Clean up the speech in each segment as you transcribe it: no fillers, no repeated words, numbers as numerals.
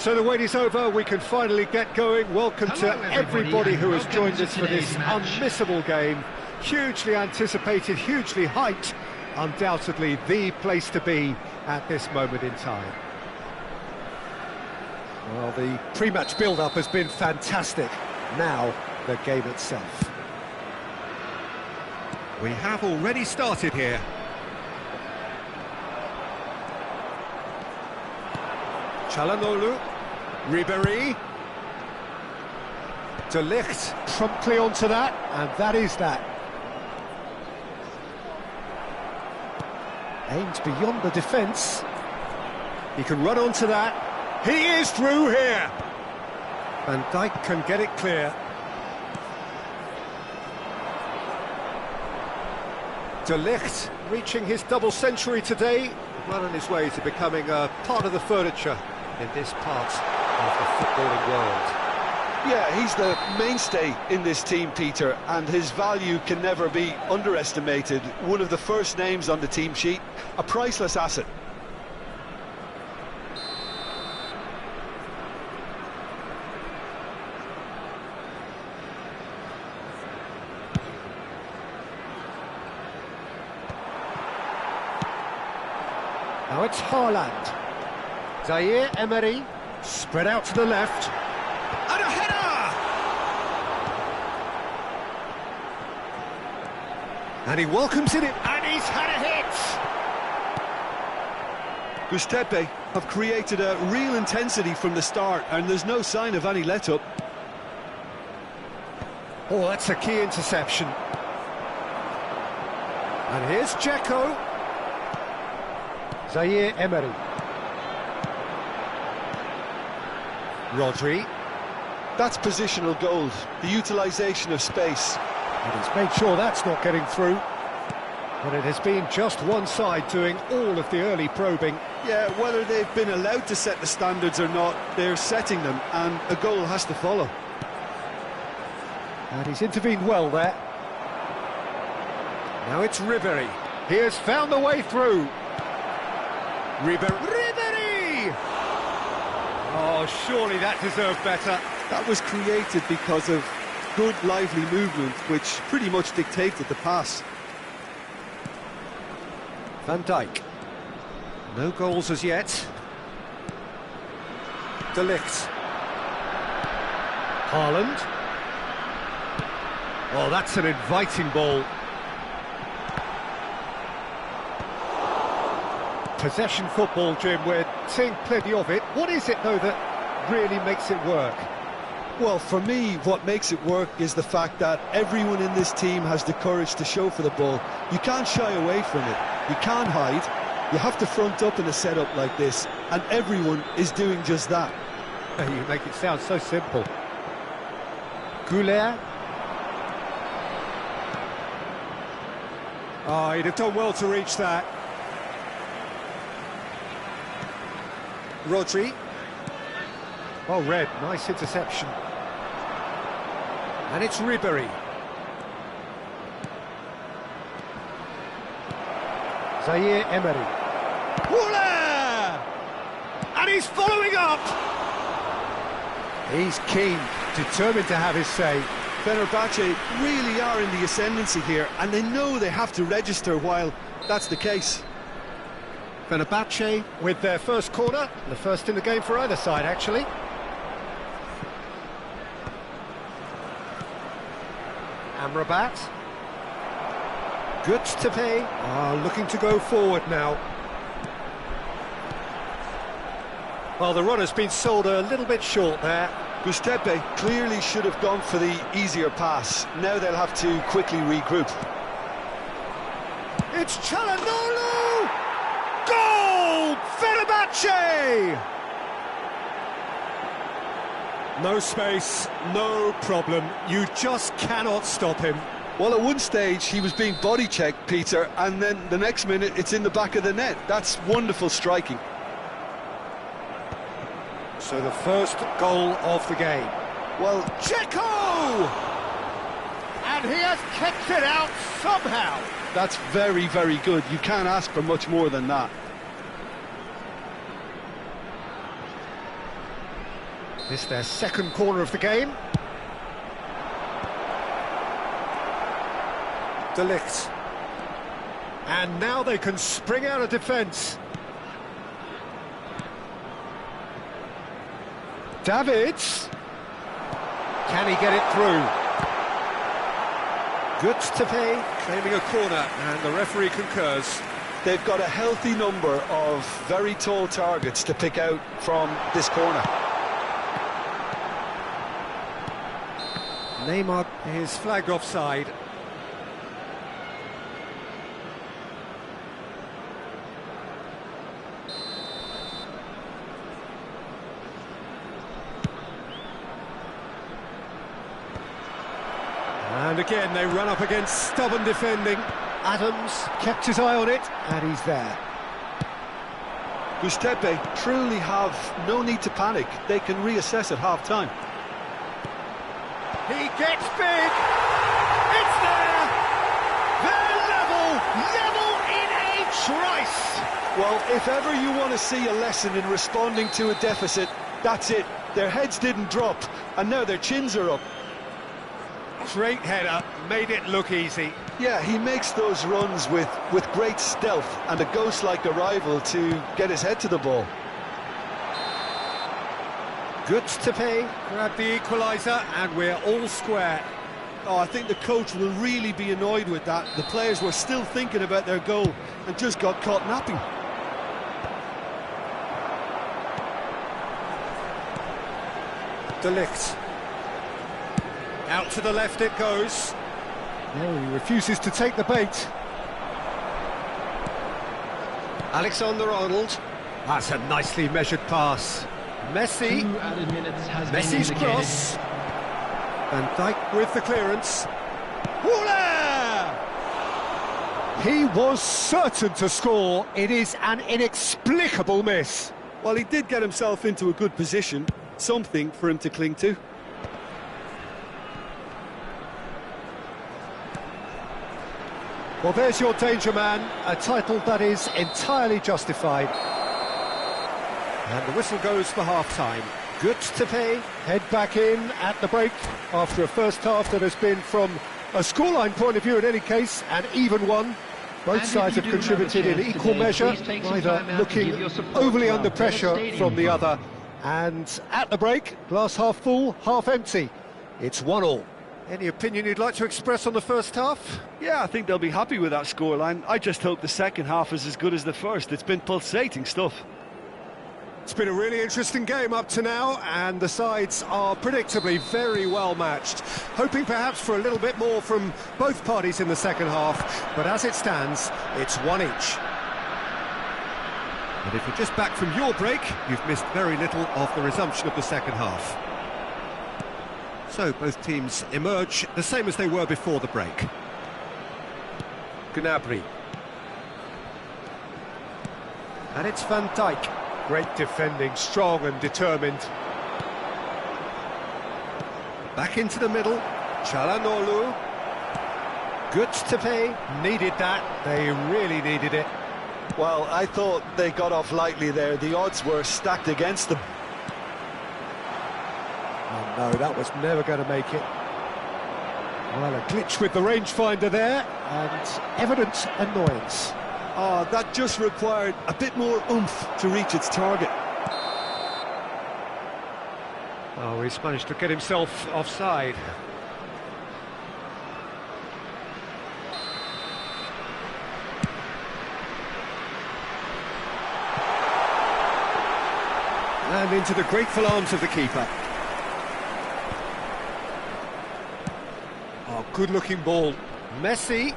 So the wait is over, we can finally get going. Welcome to everybody who has joined us for this unmissable game. Hugely anticipated, hugely hyped. Undoubtedly the place to be at this moment in time. Well, the pre-match build-up has been fantastic. Now, the game itself. We have already started here. Çalhanoğlu, Ribéry, De Ligt promptly onto that, and that is that. Aimed beyond the defence. He can run onto that. He is through here. Van Dijk can get it clear. De Ligt reaching his double century today, well on his way to becoming a part of the furniture in this part of the footballing world. Yeah, he's the mainstay in this team, Peter, and his value can never be underestimated. One of the first names on the team sheet, a priceless asset. Now it's Haaland. Zaire Emery, spread out to the left. And a header! And he welcomes it in, and he's had a hit! Goztepe have created a real intensity from the start, and there's no sign of any let-up. Oh, that's a key interception. And here's Dzeko. Zaire Emery. Rodri. That's positional gold, the utilisation of space. And he's made sure that's not getting through. But it has been just one side doing all of the early probing. Yeah, whether they've been allowed to set the standards or not, they're setting them, and a goal has to follow. And he's intervened well there. Now it's Ribéry. He has found the way through. Ribéry! Oh, surely that deserved better. That was created because of good, lively movement, which pretty much dictated the pass. Van Dijk. No goals as yet. De Ligt. Haaland. Oh, that's an inviting ball. Possession football, Jim, we're seeing plenty of it. What is it, though, that really makes it work? Well, for me, what makes it work is the fact that everyone in this team has the courage to show for the ball. You can't shy away from it. You can't hide. You have to front up in a setup like this, and everyone is doing just that. You make it sound so simple. Goulet. Oh, he'd have done well to reach that. Rodri. Well read, nice interception. And it's Ribéry. Zaire Emery. Woola! And he's following up! He's keen, determined to have his say. Fenerbahce really are in the ascendancy here, and they know they have to register while that's the case. Fenerbahce with their first corner, the first in the game for either side, actually. Amrabat. Goztepe are looking to go forward now. Well, the run has been sold a little bit short there. Goztepe clearly should have gone for the easier pass. Now they'll have to quickly regroup. It's Çalhanoğlu! Goal! Fenerbahce! No space, no problem. You just cannot stop him. Well, at one stage he was being body-checked, Peter, and then the next minute it's in the back of the net. That's wonderful striking. So the first goal of the game. Well, Dzeko! And he has kicked it out somehow. That's very, very good. You can't ask for much more than that. This their second corner of the game. De Ligt. And now they can spring out of defence. Davids. Can he get it through? Goztepe claiming a corner, and the referee concurs. They've got a healthy number of very tall targets to pick out from this corner. Neymar is flagged offside. And again they run up against stubborn defending. Adams kept his eye on it, and he's there. Goztepe truly have no need to panic. They can reassess at half-time. He gets big! It's there! They're level in a trice! Well, if ever you want to see a lesson in responding to a deficit, that's it. Their heads didn't drop, and now their chins are up. Great header, made it look easy. Yeah, he makes those runs with great stealth and a ghost-like arrival to get his head to the ball. Goztepe grabbed the equaliser, and we're all square. Oh, I think the coach will really be annoyed with that. The players were still thinking about their goal and just got caught napping. De Ligt. Out to the left it goes. No, he refuses to take the bait. Alexander-Arnold. That's a nicely measured pass. Messi. Messi's cross. Van Dijk with the clearance. Voila! He was certain to score. It is an inexplicable miss. Well, he did get himself into a good position. Something for him to cling to. Well, there's your danger man, a title that is entirely justified. And the whistle goes for half-time. Goztepe head back in at the break after a first half that has been, from a scoreline point of view in any case, an even one. Both sides have contributed in equal measure, neither looking overly under pressure from the other. And at the break, glass half full, half empty. It's 1-1. Any opinion you'd like to express on the first half? Yeah, I think they'll be happy with that scoreline. I just hope the second half is as good as the first. It's been pulsating stuff. It's been a really interesting game up to now, and the sides are predictably very well matched. Hoping perhaps for a little bit more from both parties in the second half, but as it stands, it's one each. And if you're just back from your break, you've missed very little of the resumption of the second half. So both teams emerge the same as they were before the break. Gnabry. And it's Van Dijk. Great defending, strong and determined. Back into the middle. Çalhanoğlu. Goztepe needed that. They really needed it. Well, I thought they got off lightly there. The odds were stacked against them. Oh no, that was never going to make it. Well, a glitch with the rangefinder there, and evident annoyance. Oh, that just required a bit more oomph to reach its target. Oh, he's managed to get himself offside. And into the grateful arms of the keeper. Oh, good-looking ball. Messi.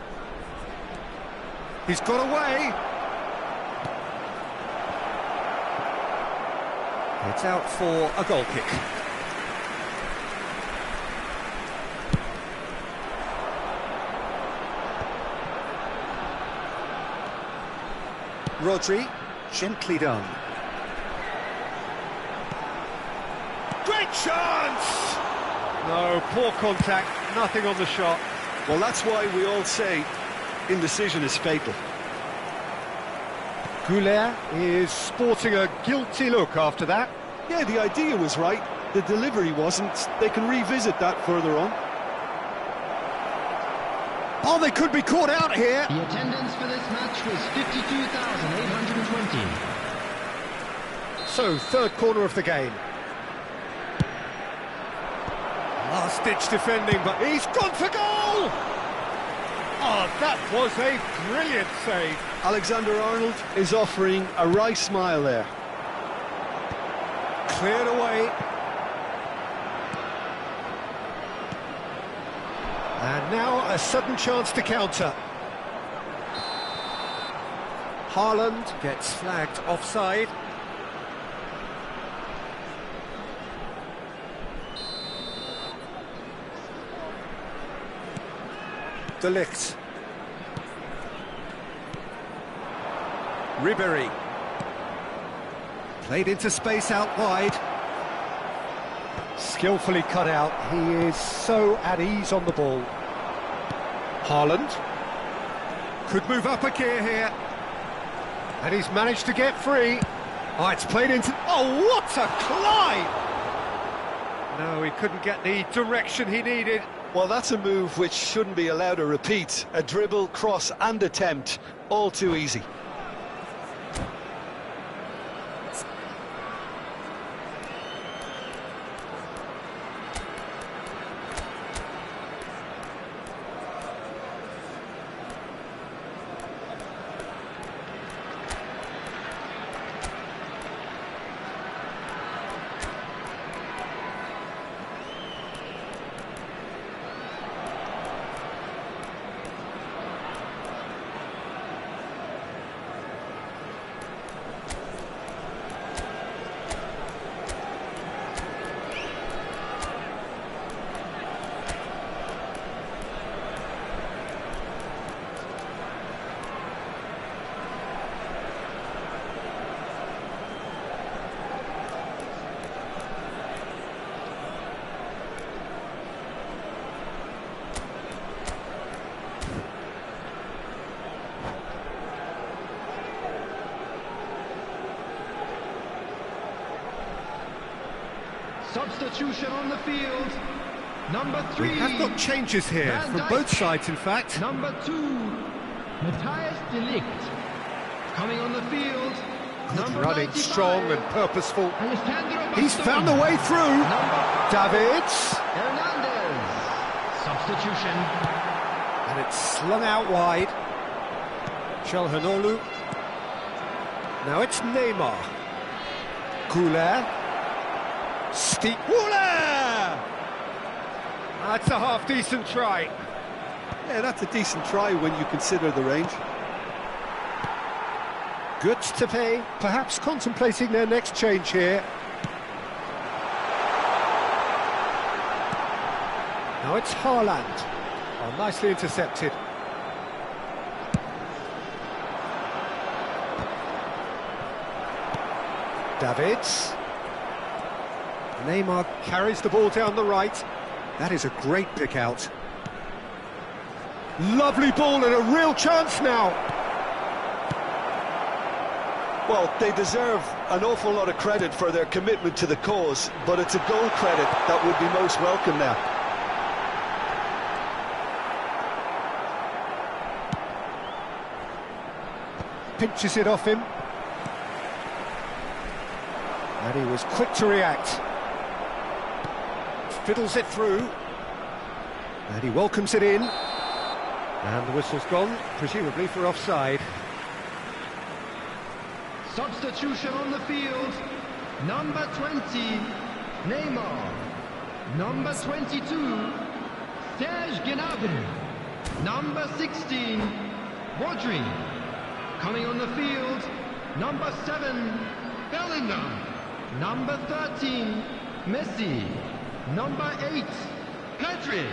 He's got away. It's out for a goal kick. Rodri, gently done. Great chance! No, poor contact, nothing on the shot. Well, that's why we all say indecision is fatal. Goulet is sporting a guilty look after that. Yeah, the idea was right. The delivery wasn't. They can revisit that further on. Oh, they could be caught out here. The attendance for this match was 52,820. So, third corner of the game. Last-ditch defending, but he's gone for goal! Oh, that was a brilliant save. Alexander-Arnold is offering a wry smile there. Cleared away. And now a sudden chance to counter. Haaland gets flagged offside. De Ligt. Ribéry. Played into space out wide. Skillfully cut out. He is so at ease on the ball. Haaland. Could move up a gear here. And he's managed to get free. Oh, it's played into... Oh, what a climb! No, he couldn't get the direction he needed. Well, that's a move which shouldn't be allowed to repeat. A dribble, cross and attempt, all too easy. Substitution on the field. Number 3. We have got changes here from both sides, in fact. Number 2, Matthijs de Ligt. Coming on the field. Number Running 95, strong and purposeful. Alejandro He's Bastón. found a way through. Davids. Hernandez. Substitution. And it's slung out wide. Çalhanoğlu. Now it's Neymar. Goulet. Steep. Wooler! That's a half-decent try. Yeah, that's a decent try when you consider the range. Goztepe perhaps contemplating their next change here. Now it's Haaland. Oh, nicely intercepted. Davids. Neymar carries the ball down the right. That is a great pick out. Lovely ball and a real chance now. Well, they deserve an awful lot of credit for their commitment to the cause, but it's a goal credit that would be most welcome now. Pinches it off him. And he was quick to react. Fiddles it through. And he welcomes it in. And the whistle's gone, presumably for offside. Substitution on the field. Number 20, Neymar. Number 22, Serge Gnabry. Number 16, Rodri. Coming on the field, number 7, Bellingham. Number 13, Messi. Number 8, Pedri.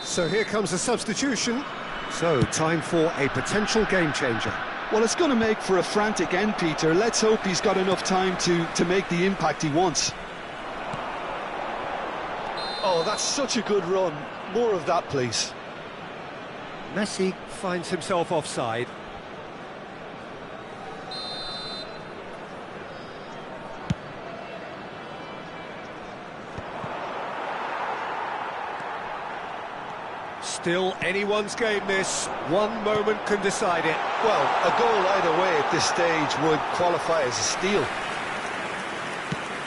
So here comes a substitution. So time for a potential game changer. Well, it's going to make for a frantic end, Peter. Let's hope he's got enough time to make the impact he wants. Oh, that's such a good run. More of that, please. Messi finds himself offside. Still anyone's game this. One moment can decide it. Well, a goal either way at this stage would qualify as a steal.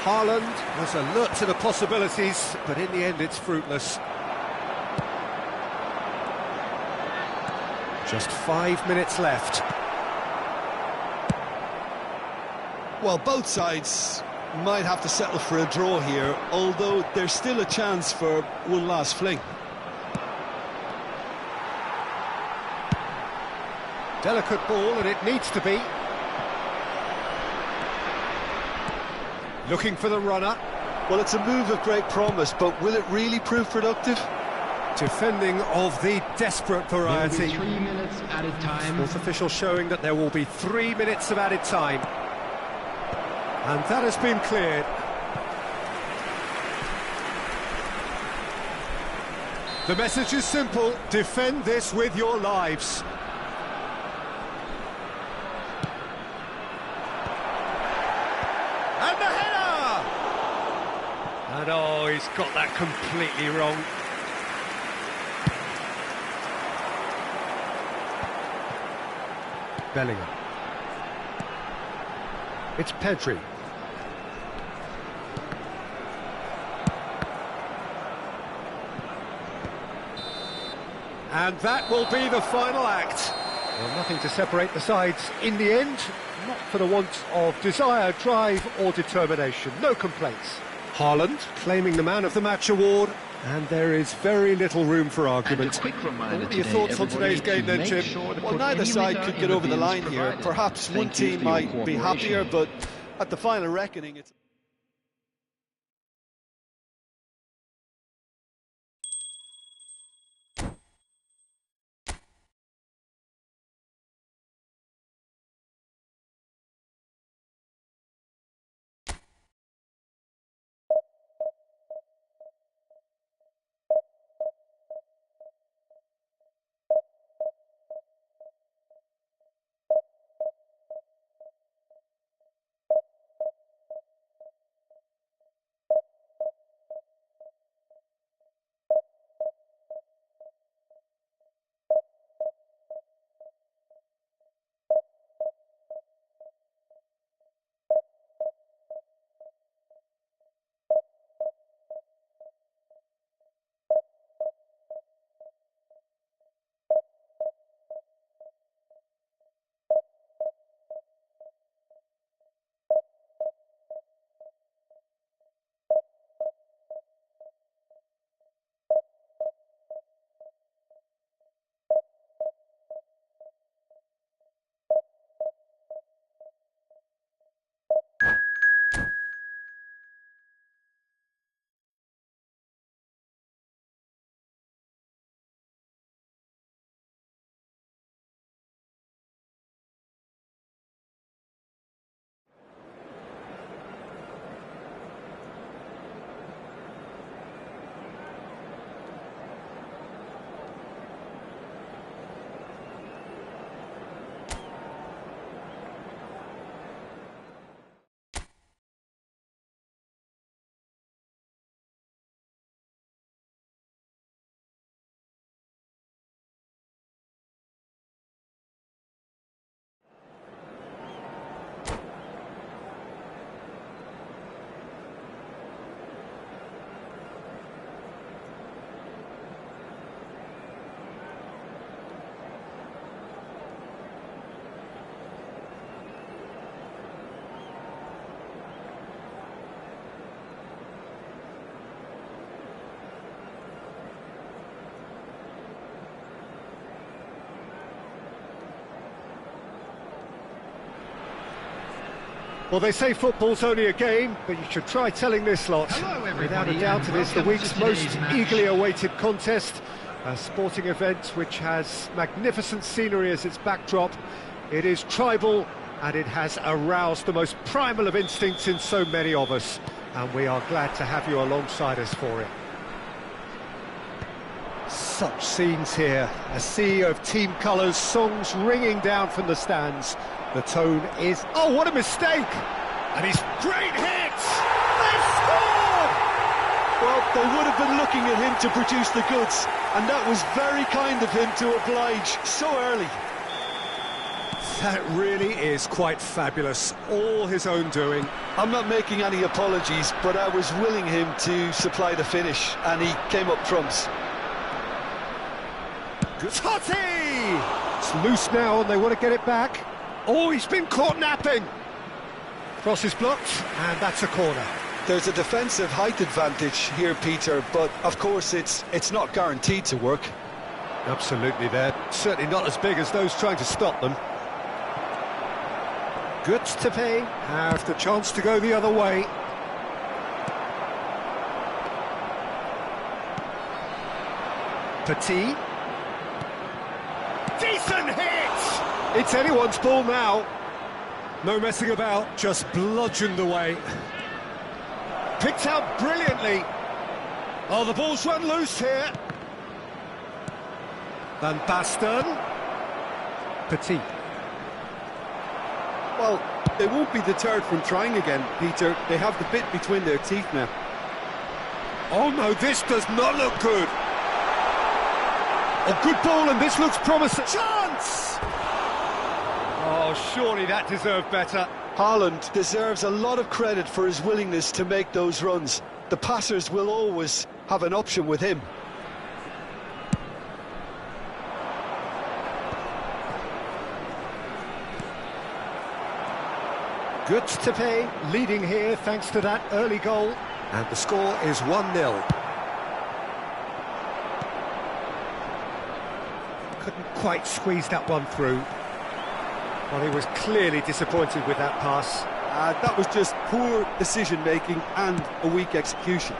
Haaland was alert to the possibilities, but in the end it's fruitless. Just 5 minutes left. Well, both sides might have to settle for a draw here, although there's still a chance for one last fling. Delicate ball, and it needs to be. Looking for the runner. Well, it's a move of great promise, but will it really prove productive? Defending of the desperate variety. 3 minutes added time. Fourth official showing that there will be 3 minutes of added time. And that has been cleared. The message is simple: defend this with your lives. And the header! And oh, he's got that completely wrong. Bellingham. It's Pedri. And that will be the final act. Well, nothing to separate the sides in the end, not for the want of desire, drive or determination. No complaints. Haaland claiming the Man of the Match award, and there is very little room for argument. What are your thoughts on today's game then, Jim? Well, neither side could get over the line here. Perhaps one team might be happier, but at the final reckoning, it's... Well, they say football's only a game, but you should try telling this lot. Hello, Without a doubt, it is the week's most eagerly awaited contest. A sporting event which has magnificent scenery as its backdrop. It is tribal, and it has aroused the most primal of instincts in so many of us. And we are glad to have you alongside us for it. Such scenes here, a sea of team colours, songs ringing down from the stands. The tone is... Oh, what a mistake! And he's great hits! They've scored! Well, they would have been looking at him to produce the goods, and that was very kind of him to oblige so early. That really is quite fabulous, all his own doing. I'm not making any apologies, but I was willing him to supply the finish, and he came up trumps. Totti! It's loose now and they want to get it back. Oh, he's been caught napping. Cross is blocked, and that's a corner. There's a defensive height advantage here, Peter, but of course it's not guaranteed to work. Absolutely, they're certainly not as big as those trying to stop them. Goztepe have the chance to go the other way. Petit. Decent hit! It's anyone's ball now. No messing about, just bludgeoned away. Picked out brilliantly. Oh, the ball's run loose here. Van Basten. Petit. Well, they won't be deterred from trying again, Peter. They have the bit between their teeth now. Oh no, this does not look good. A good ball, and this looks promising. Chance! Oh, surely that deserved better. Haaland deserves a lot of credit for his willingness to make those runs. The passers will always have an option with him. Goztepe leading here thanks to that early goal. And the score is 1-0. Couldn't quite squeeze that one through. Well, he was clearly disappointed with that pass. That was just poor decision-making and a weak execution.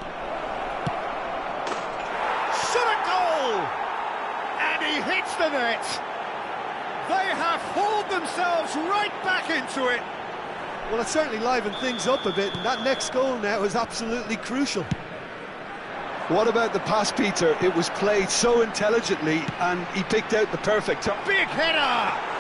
Shot a goal! And he hits the net. They have hauled themselves right back into it. Well, it certainly livened things up a bit, and that next goal now is absolutely crucial. What about the pass, Peter? It was played so intelligently, and he picked out the perfect time. Big header!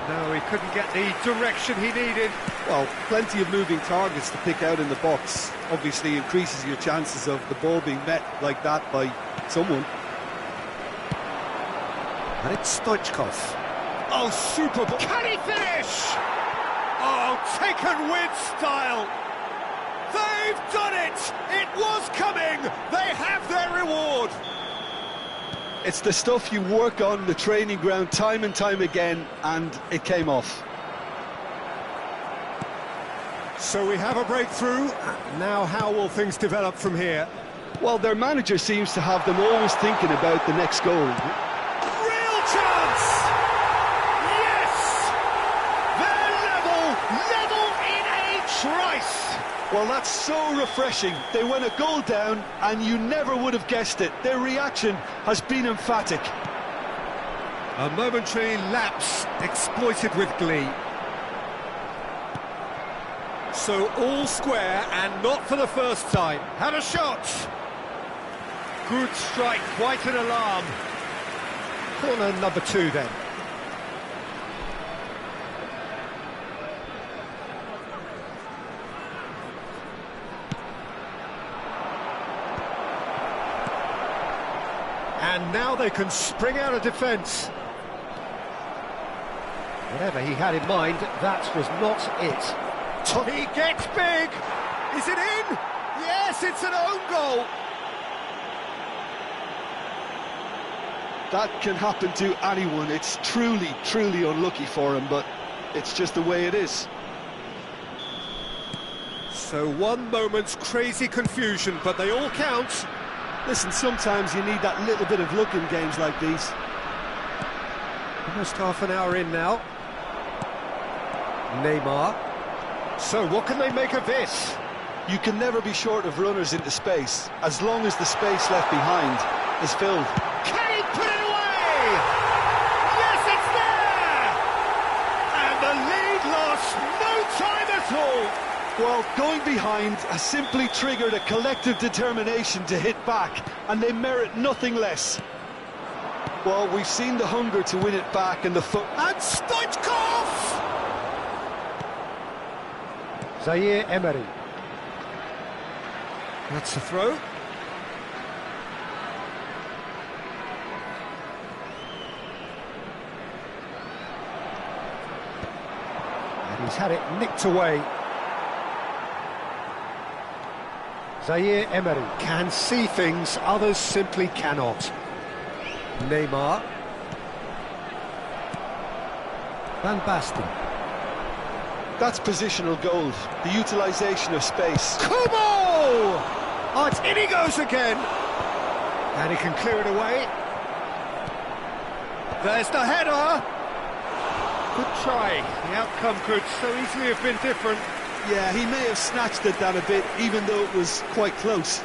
No, he couldn't get the direction he needed. Well, plenty of moving targets to pick out in the box. Obviously increases your chances of the ball being met like that by someone. And it's Stoichkov. Oh, super ball. Can he finish? Oh, taken with style. They've done it! It was coming! They have their reward! It's the stuff you work on the training ground time and time again, and it came off. So we have a breakthrough. Now how will things develop from here? Well, their manager seems to have them always thinking about the next goal. Real chance! Yes! They're level in a trice! Well, that's so refreshing. They went a goal down, and you never would have guessed it. Their reaction has been emphatic. A momentary lapse exploited with glee. So all square, and not for the first time. Had a shot! Good strike, quite an alarm. Corner number 2 then. And now they can spring out of defence. Whatever he had in mind, that was not it. He gets big! Is it in? Yes, it's an own goal! That can happen to anyone. It's truly, truly unlucky for him, but it's just the way it is. So one moment's crazy confusion, but they all count. Listen, sometimes you need that little bit of luck in games like these. Almost half an hour in now. Neymar. So what can they make of this? You can never be short of runners into space, as long as the space left behind is filled. Can he put it away? Yes, it's there! And the lead lost no time at all. Well, going behind has simply triggered a collective determination to hit back, and they merit nothing less. Well, we've seen the hunger to win it back and the foot. And Stoichkov! Zaire Emery. That's a throw. And he's had it nicked away. Zaire Emery can see things others simply cannot. Neymar. Van Basten. That's positional gold, the utilisation of space. Kubo! Oh, it's in he goes again. And he can clear it away. There's the header. Good try. The outcome could so easily have been different. Yeah, he may have snatched at that a bit, even though it was quite close.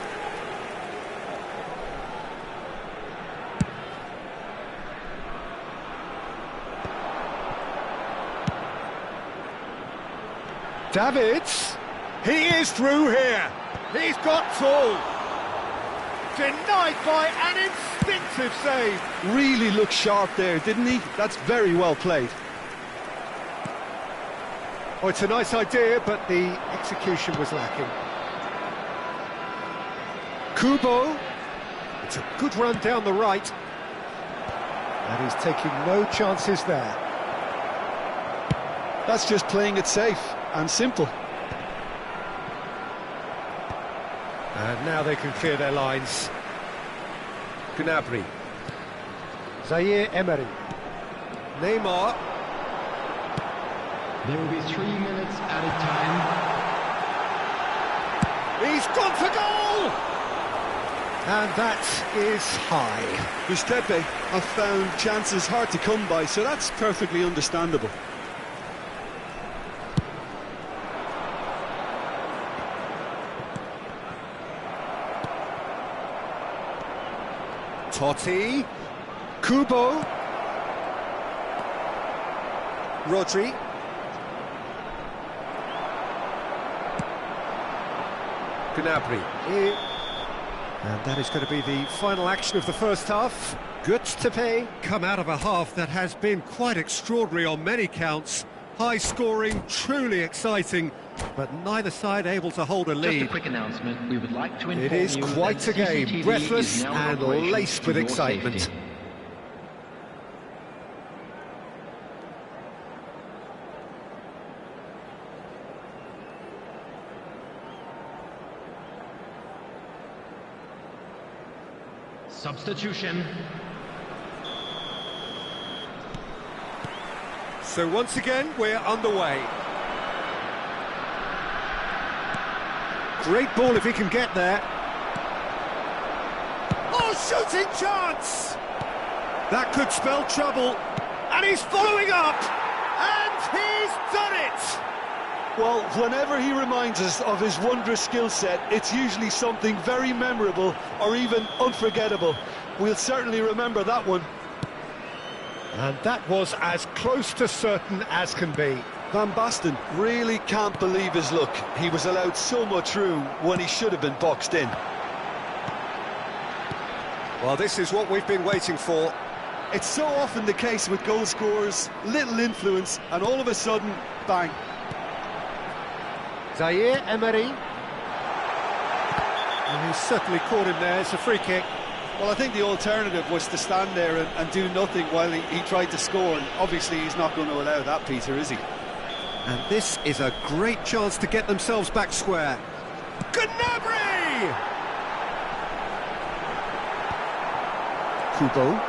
Davids, he is through here. He's got through. Denied by an instinctive save. Really looked sharp there, didn't he? That's very well played. Oh, it's a nice idea, but the execution was lacking. Kubo. It's a good run down the right. And he's taking no chances there. That's just playing it safe and simple. And now they can clear their lines. Gnabry. Zaire Emery. Neymar. There will be 3 minutes added time. He's gone for goal! And that is high. Goztepe have found chances hard to come by, so that's perfectly understandable. Totti. Kubo. Rodri. Gnabry. And that is going to be the final action of the first half. Goztepe come out of a half that has been quite extraordinary on many counts. High scoring, truly exciting, but neither side able to hold a lead. Just a quick announcement, we would like to inform It is you quite that a game, CCTV breathless is now in and operation laced for with your excitement. safety. Substitution. So once again, we're underway. Great ball if he can get there. Oh, shooting chance! That could spell trouble. And he's following up! And he's done it! Well, whenever he reminds us of his wondrous skill set, it's usually something very memorable or even unforgettable. We'll certainly remember that one. And that was as close to certain as can be. Van Basten really can't believe his luck. He was allowed so much room when he should have been boxed in. Well, this is what we've been waiting for. It's so often the case with goal scorers, little influence, and all of a sudden, bang. Zaire Emery. And he's certainly caught him there. It's a free kick. Well, I think the alternative was to stand there and do nothing while he tried to score, and obviously he's not going to allow that, Peter, is he? And this is a great chance to get themselves back square. Gnabry! Kubo.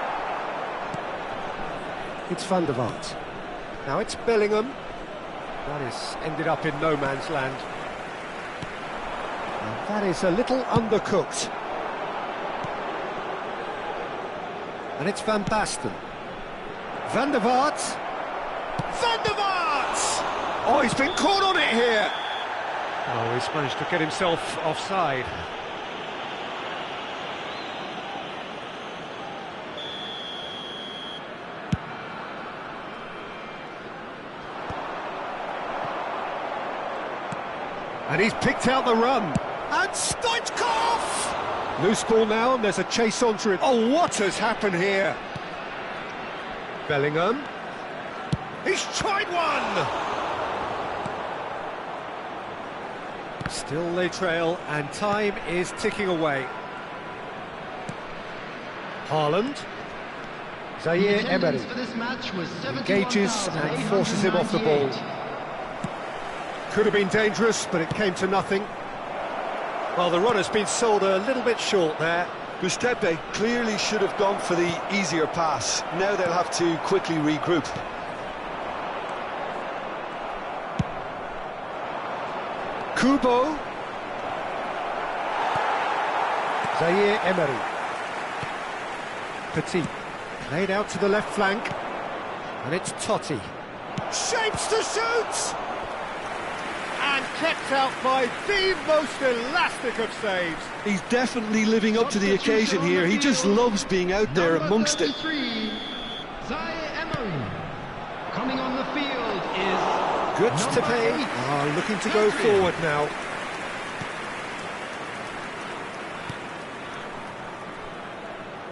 It's Van der Vaart. Now it's Bellingham. That is ended up in no man's land. And that is a little undercooked. And it's Van Basten. Van der Vaart. Van der Vaart! Oh, he's been caught on it here. Oh, he's managed to get himself offside. And he's picked out the run. And Stoichkov! Loose ball now, and there's a chase onto it. Oh, what has happened here? Bellingham. He's tried one! Still they trail, and time is ticking away. Haaland. Zaire Emery engages and forces him off the ball. Could have been dangerous, but it came to nothing. Well, the run has been sold a little bit short there. Goztepe clearly should have gone for the easier pass. Now they'll have to quickly regroup. Kubo. Zaire Emery. Petit. Played out to the left flank. And it's Totti. Shapes to shoot! And kept out by the most elastic of saves. He's definitely living up to the occasion here. He just loves being out there amongst it. Zaire Emery. Coming on the field is Goztepe looking to go forward now.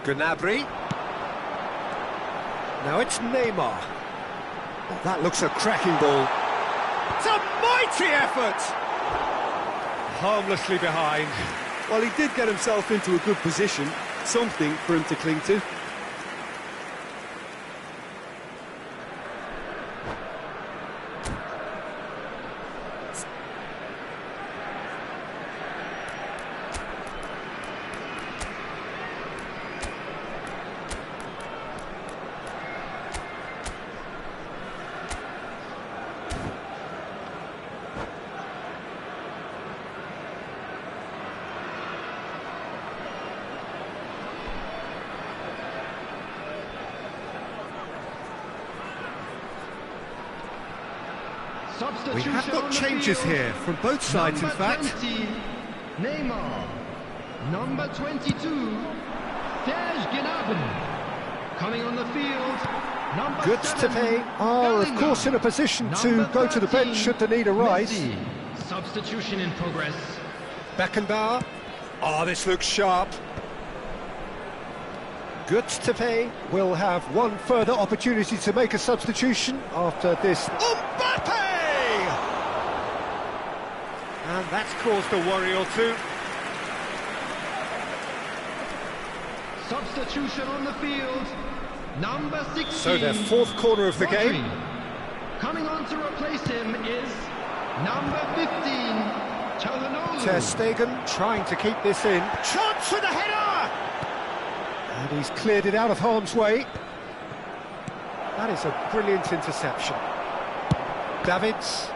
Gnabry. Now it's Neymar. Oh, that looks a cracking ball. It's a mighty effort! Harmlessly behind. Well, he did get himself into a good position. Something for him to cling to. We have got changes here from both sides, in fact. 20, Neymar. Number 22, Serge Gnabry. Coming on the field, number Goztepe are, of course, in a position to go to the bench should the need arise. Messi. Substitution in progress. Beckenbauer. Oh, this looks sharp. Goztepe will have one further opportunity to make a substitution after this. Mbappe! And that's caused a worry or two. Substitution on the field, number 16. So their fourth corner of the Rodri. game. Coming on to replace him is number 15, Çalhanoğlu. Ter Stegen trying to keep this in. Chance for the header! And he's cleared it out of harm's way. That is a brilliant interception. Davids.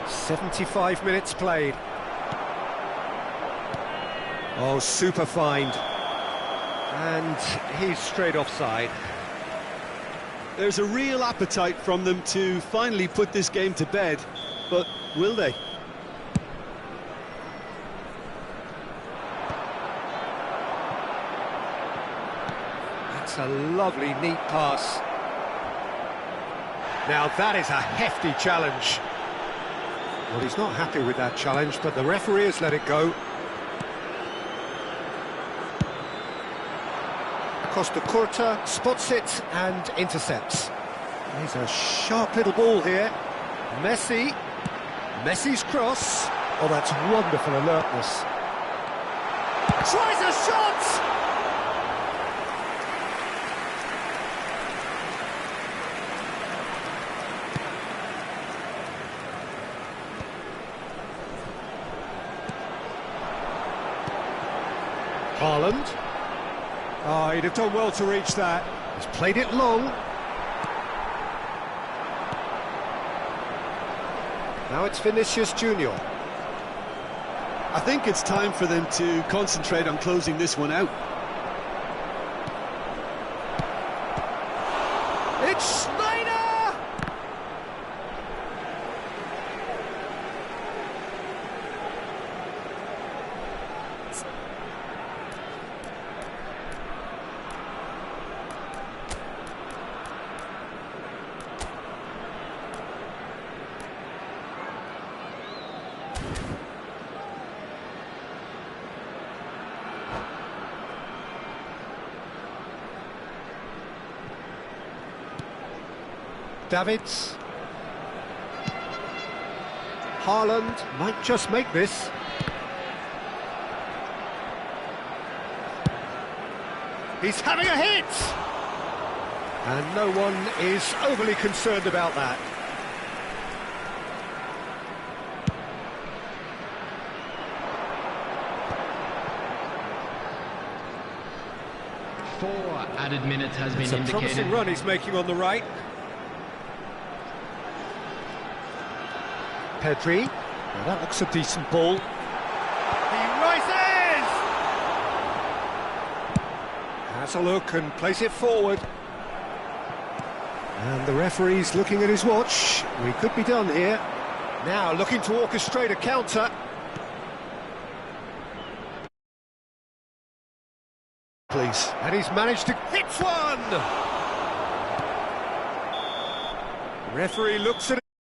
"75 minutes played." Oh, super find. And he's straight offside. There's a real appetite from them to finally put this game to bed, but will they? That's a lovely, neat pass. Now that is a hefty challenge. Well, he's not happy with that challenge, but the referee has let it go. Costa Curta spots it and intercepts. There's a sharp little ball here. Messi. Messi's cross. Oh, that's wonderful alertness. Tries a shot! Haaland. Oh, he'd have done well to reach that. He's played it long. Now it's Vinicius Junior. I think it's time for them to concentrate on closing this one out. It's Snyder! Davids. Haaland might just make this. He's having a hit! And no one is overly concerned about that. Four added minutes has been It's a indicated. promising run he's making on the right. Pedri. Now that looks a decent ball. He rises! Has a look and plays it forward. And the referee's looking at his watch. We could be done here. Now looking to orchestrate a counter. Please. And he's managed to hit one! Referee looks at it.